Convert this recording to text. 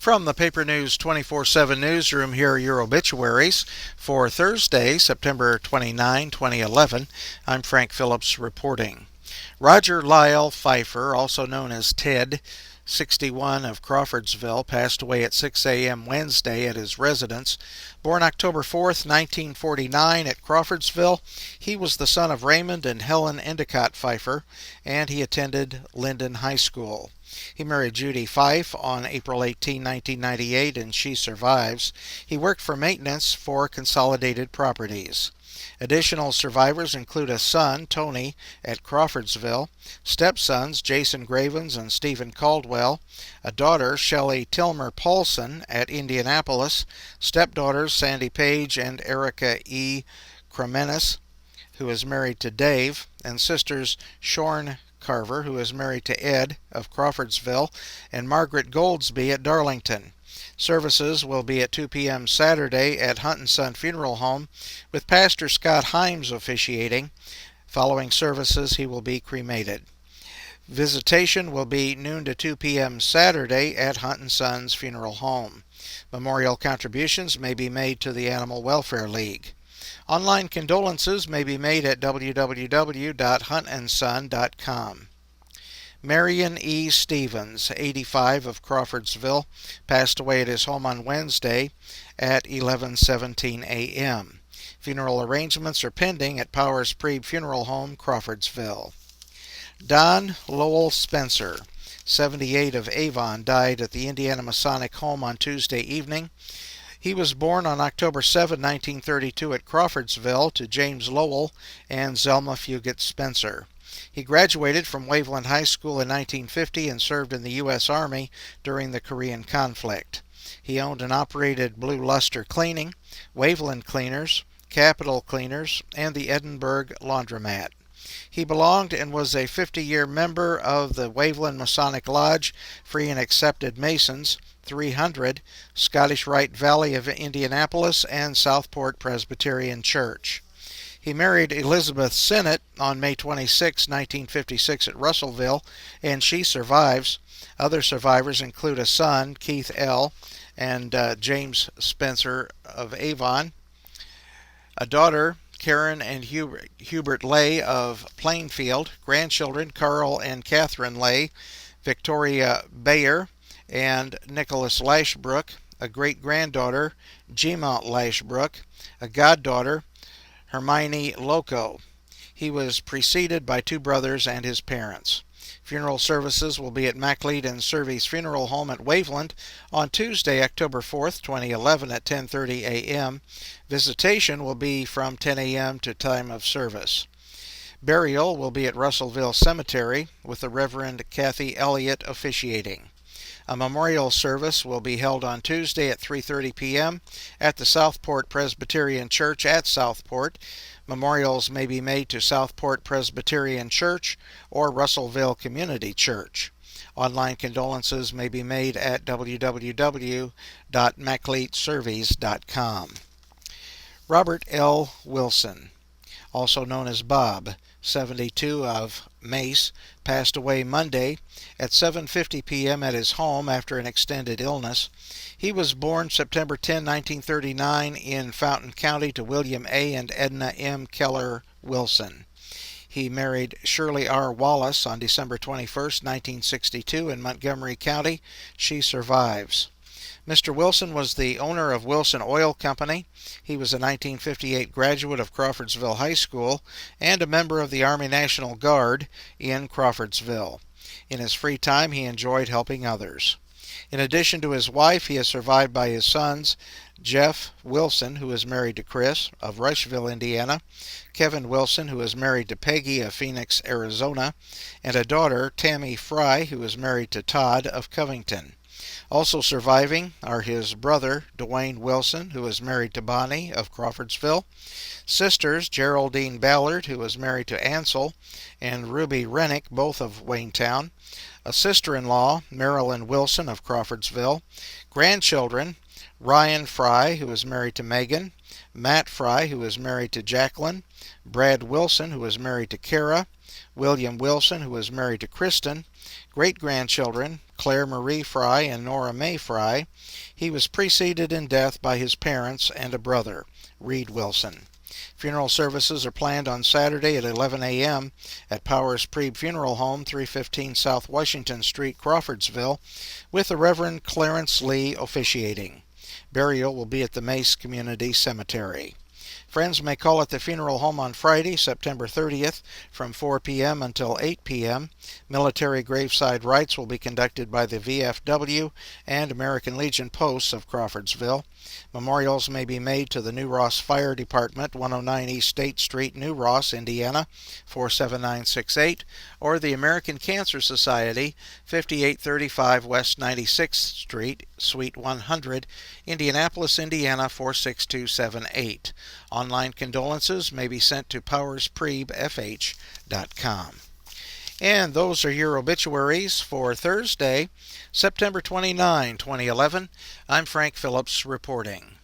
From the Paper News 24/7 newsroom, here are your obituaries for Thursday, September 29, 2011. I'm Frank Phillips reporting. Roger Lyle Pfeiffer, also known as Ted, 61, of Crawfordsville, passed away at 6 a.m. Wednesday at his residence. Born October 4th, 1949 at Crawfordsville, he was the son of Raymond and Helen Endicott Pfeiffer, and he attended Linden High School. He married Judy Fife on April 18, 1998, and she survives. He worked for maintenance for Consolidated Properties. Additional survivors include a son, Tony, at Crawfordsville, stepsons, Jason Gravens and Stephen Caldwell, a daughter, Shelley Tilmer Paulson, at Indianapolis, stepdaughters, Sandy Page and Erica E. Kremenis, who is married to Dave, and sisters, Shorn Carver, who is married to Ed of Crawfordsville, and Margaret Goldsby at Darlington. Services will be at 2 p.m. Saturday at Hunt & Son Funeral Home, with Pastor Scott Himes officiating. Following services, he will be cremated. Visitation will be noon to 2 p.m. Saturday at Hunt & Sons Funeral Home. Memorial contributions may be made to the Animal Welfare League. Online condolences may be made at www.huntandson.com. Marion E. Stevens, 85, of Crawfordsville, passed away at his home on Wednesday at 11:17 a.m. Funeral arrangements are pending at Powers Preeb Funeral Home, Crawfordsville. Don Lowell Spencer, 78, of Avon, died at the Indiana Masonic Home on Tuesday evening. He was born on October 7, 1932 at Crawfordsville to James Lowell and Zelma Fugit Spencer. He graduated from Waveland High School in 1950 and served in the U.S. Army during the Korean conflict. He owned and operated Blue Luster Cleaning, Waveland Cleaners, Capital Cleaners, and the Edinburgh Laundromat. He belonged and was a 50-year member of the Waveland Masonic Lodge, Free and Accepted Masons, 300, Scottish Rite Valley of Indianapolis, and Southport Presbyterian Church. He married Elizabeth Sinnott on May 26, 1956 at Russellville, and she survives. Other survivors include a son, Keith L., and James Spencer of Avon, a daughter, Karen and Hubert Lay of Plainfield, grandchildren, Carl and Catherine Lay, Victoria Bayer, and Nicholas Lashbrook, a great-granddaughter, Gemma Lashbrook, a goddaughter, Hermione Loco. He was preceded by two brothers and his parents. Funeral services will be at MacLeod and Survey's Funeral Home at Waveland on Tuesday, October 4th, 2011 at 10:30 a.m. Visitation will be from 10 a.m. to time of service. Burial will be at Russellville Cemetery, with the Reverend Kathy Elliott officiating. A memorial service will be held on Tuesday at 3:30 p.m. at the Southport Presbyterian Church at Southport. Memorials may be made to Southport Presbyterian Church or Russellville Community Church. Online condolences may be made at www.macleodsurveys.com. Robert L. Wilson, also known as Bob, 72, of Mace, passed away Monday at 7:50 p.m. at his home after an extended illness. He was born September 10, 1939 in Fountain County to William A. and Edna M. Keller Wilson. He married Shirley R. Wallace on December 21, 1962 in Montgomery County. She survives. Mr. Wilson was the owner of Wilson Oil Company. He was a 1958 graduate of Crawfordsville High School and a member of the Army National Guard in Crawfordsville. In his free time, he enjoyed helping others. In addition to his wife, he is survived by his sons, Jeff Wilson, who is married to Chris, of Rushville, Indiana, Kevin Wilson, who is married to Peggy of Phoenix, Arizona, and a daughter, Tammy Fry, who is married to Todd of Covington. Also surviving are his brother, Dwayne Wilson, who is married to Bonnie of Crawfordsville, sisters, Geraldine Ballard, who is married to Ansel, and Ruby Rennick, both of Waynetown, a sister-in-law, Marilyn Wilson of Crawfordsville, grandchildren, Ryan Fry, who is married to Megan, Matt Fry, who is married to Jacqueline, Brad Wilson, who is married to Kara, William Wilson, who is married to Kristen, great-grandchildren, Claire Marie Fry and Nora Mae Fry. He was preceded in death by his parents and a brother, Reed Wilson. Funeral services are planned on Saturday at 11 a.m. at Powers Preeb Funeral Home, 315 South Washington Street, Crawfordsville, with the Reverend Clarence Lee officiating. Burial will be at the Mace Community Cemetery. Friends may call at the funeral home on Friday, September 30th, from 4 p.m. until 8 p.m. Military graveside rites will be conducted by the VFW and American Legion posts of Crawfordsville. Memorials may be made to the New Ross Fire Department, 109 East State Street, New Ross, Indiana, 47968, or the American Cancer Society, 5835 West 96th Street, Suite 100, Indianapolis, Indiana, 46278. Online condolences may be sent to powerspreebfh.com. And those are your obituaries for Thursday, September 29, 2011. I'm Frank Phillips reporting.